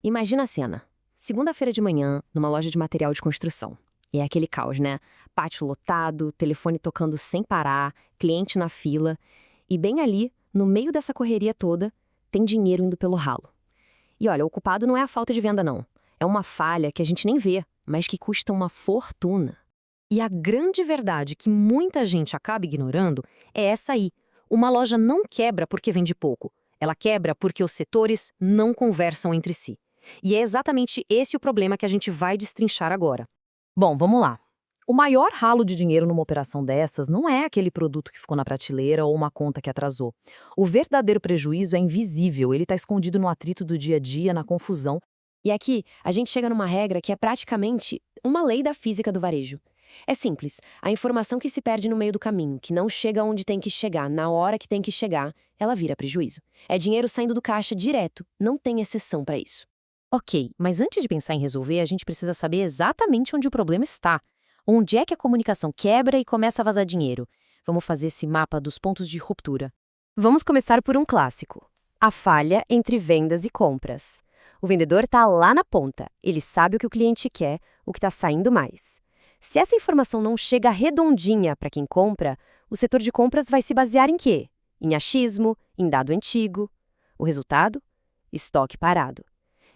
Imagina a cena. Segunda-feira de manhã, numa loja de material de construção. E é aquele caos, né? Pátio lotado, telefone tocando sem parar, cliente na fila. E bem ali, no meio dessa correria toda, tem dinheiro indo pelo ralo. E olha, o culpado não é a falta de venda, não. É uma falha que a gente nem vê, mas que custa uma fortuna. E a grande verdade que muita gente acaba ignorando é essa aí. Uma loja não quebra porque vende pouco. Ela quebra porque os setores não conversam entre si. E é exatamente esse o problema que a gente vai destrinchar agora. Bom, vamos lá. O maior ralo de dinheiro numa operação dessas não é aquele produto que ficou na prateleira ou uma conta que atrasou. O verdadeiro prejuízo é invisível, ele está escondido no atrito do dia a dia, na confusão. E aqui, a gente chega numa regra que é praticamente uma lei da física do varejo. É simples, a informação que se perde no meio do caminho, que não chega onde tem que chegar, na hora que tem que chegar, ela vira prejuízo. É dinheiro saindo do caixa direto, não tem exceção para isso. Ok, mas antes de pensar em resolver, a gente precisa saber exatamente onde o problema está. Onde é que a comunicação quebra e começa a vazar dinheiro? Vamos fazer esse mapa dos pontos de ruptura. Vamos começar por um clássico. A falha entre vendas e compras. O vendedor está lá na ponta, ele sabe o que o cliente quer, o que está saindo mais. Se essa informação não chega redondinha para quem compra, o setor de compras vai se basear em quê? Em achismo, em dado antigo. O resultado? Estoque parado.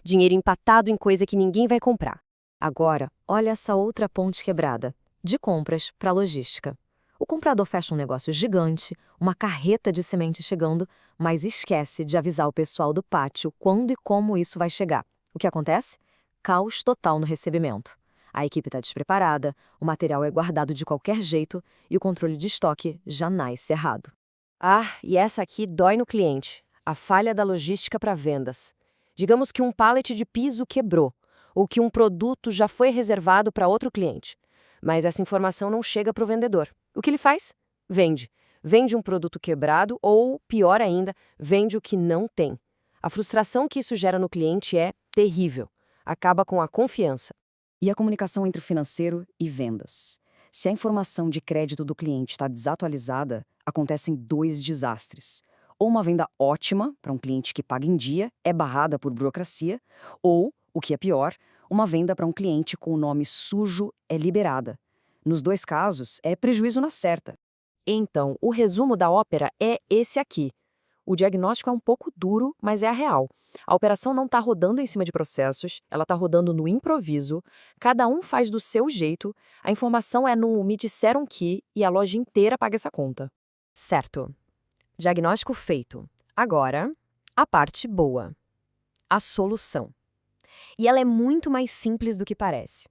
Dinheiro empatado em coisa que ninguém vai comprar. Agora, olha essa outra ponte quebrada. De compras para logística. O comprador fecha um negócio gigante, uma carreta de semente chegando, mas esquece de avisar o pessoal do pátio quando e como isso vai chegar. O que acontece? Caos total no recebimento. A equipe está despreparada, o material é guardado de qualquer jeito e o controle de estoque já nasce errado. Ah, e essa aqui dói no cliente. A falha da logística para vendas. Digamos que um pallet de piso quebrou, ou que um produto já foi reservado para outro cliente. Mas essa informação não chega para o vendedor. O que ele faz? Vende. Vende um produto quebrado ou, pior ainda, vende o que não tem. A frustração que isso gera no cliente é terrível. Acaba com a confiança. E a comunicação entre financeiro e vendas. Se a informação de crédito do cliente está desatualizada, acontecem dois desastres. Ou uma venda ótima para um cliente que paga em dia é barrada por burocracia, ou, o que é pior, uma venda para um cliente com o nome sujo é liberada. Nos dois casos, é prejuízo na certa. Então, o resumo da ópera é esse aqui. O diagnóstico é um pouco duro, mas é a real. A operação não está rodando em cima de processos, ela está rodando no improviso, cada um faz do seu jeito, a informação é no me disseram que e a loja inteira paga essa conta. Certo. Diagnóstico feito. Agora, a parte boa. A solução. E ela é muito mais simples do que parece.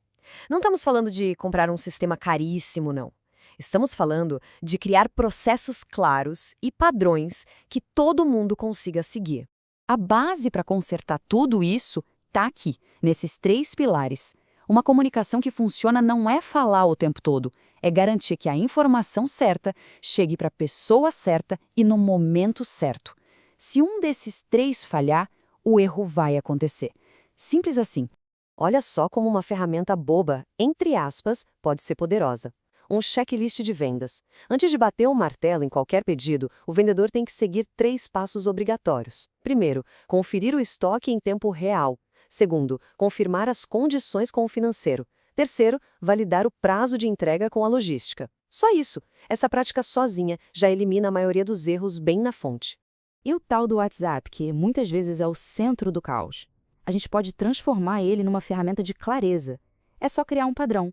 Não estamos falando de comprar um sistema caríssimo, não. Estamos falando de criar processos claros e padrões que todo mundo consiga seguir. A base para consertar tudo isso está aqui, nesses três pilares. Uma comunicação que funciona não é falar o tempo todo, é garantir que a informação certa chegue para a pessoa certa e no momento certo. Se um desses três falhar, o erro vai acontecer. Simples assim. Olha só como uma ferramenta boba, entre aspas, pode ser poderosa. Um checklist de vendas. Antes de bater o martelo em qualquer pedido, o vendedor tem que seguir 3 passos obrigatórios. Primeiro, conferir o estoque em tempo real. Segundo, confirmar as condições com o financeiro. Terceiro, validar o prazo de entrega com a logística. Só isso. Essa prática sozinha já elimina a maioria dos erros bem na fonte. E o tal do WhatsApp, que muitas vezes é o centro do caos? A gente pode transformar ele numa ferramenta de clareza. É só criar um padrão.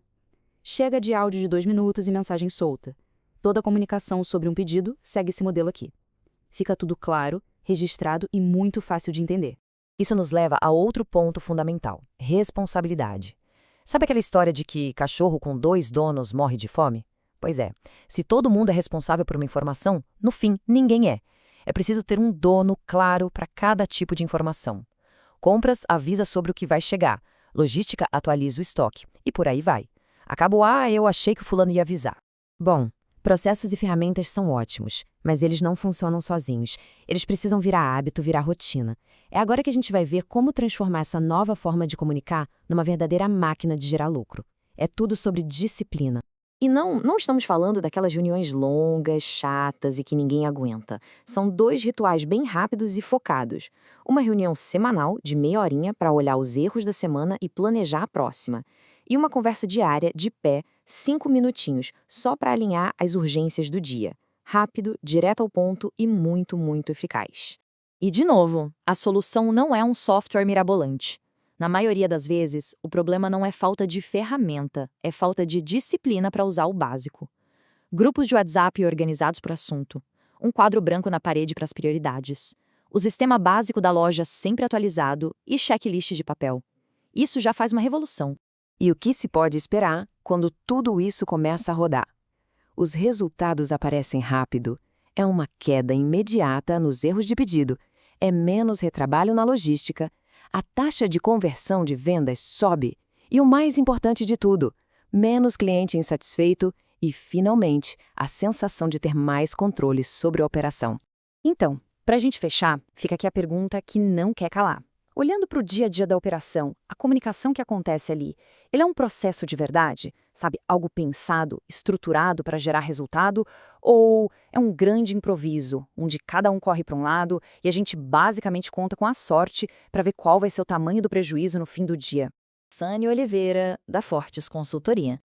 Chega de áudio de 2 minutos e mensagem solta. Toda a comunicação sobre um pedido segue esse modelo aqui. Fica tudo claro, registrado e muito fácil de entender. Isso nos leva a outro ponto fundamental: responsabilidade. Sabe aquela história de que cachorro com 2 donos morre de fome? Pois é, se todo mundo é responsável por uma informação, no fim, ninguém é. É preciso ter um dono claro para cada tipo de informação. Compras avisa sobre o que vai chegar, logística atualiza o estoque, e por aí vai. Acabou, eu achei que o fulano ia avisar. Bom, processos e ferramentas são ótimos, mas eles não funcionam sozinhos. Eles precisam virar hábito, virar rotina. É agora que a gente vai ver como transformar essa nova forma de comunicar numa verdadeira máquina de gerar lucro. É tudo sobre disciplina. E não estamos falando daquelas reuniões longas, chatas e que ninguém aguenta. São 2 rituais bem rápidos e focados. Uma reunião semanal, de meia horinha, para olhar os erros da semana e planejar a próxima. E uma conversa diária, de pé, 5 minutinhos, só para alinhar as urgências do dia. Rápido, direto ao ponto e muito, muito eficaz. E, de novo, a solução não é um software mirabolante. Na maioria das vezes, o problema não é falta de ferramenta, é falta de disciplina para usar o básico. Grupos de WhatsApp organizados por assunto, um quadro branco na parede para as prioridades, o sistema básico da loja sempre atualizado e checklist de papel. Isso já faz uma revolução. E o que se pode esperar quando tudo isso começa a rodar? Os resultados aparecem rápido. É uma queda imediata nos erros de pedido, é menos retrabalho na logística, a taxa de conversão de vendas sobe e, o mais importante de tudo, menos cliente insatisfeito e, finalmente, a sensação de ter mais controle sobre a operação. Então, para a gente fechar, fica aqui a pergunta que não quer calar. Olhando para o dia a dia da operação, a comunicação que acontece ali, ele é um processo de verdade? Sabe, algo pensado, estruturado para gerar resultado? Ou é um grande improviso, onde cada um corre para um lado e a gente basicamente conta com a sorte para ver qual vai ser o tamanho do prejuízo no fim do dia? Sânia Oliveira, da Fortes Consultoria.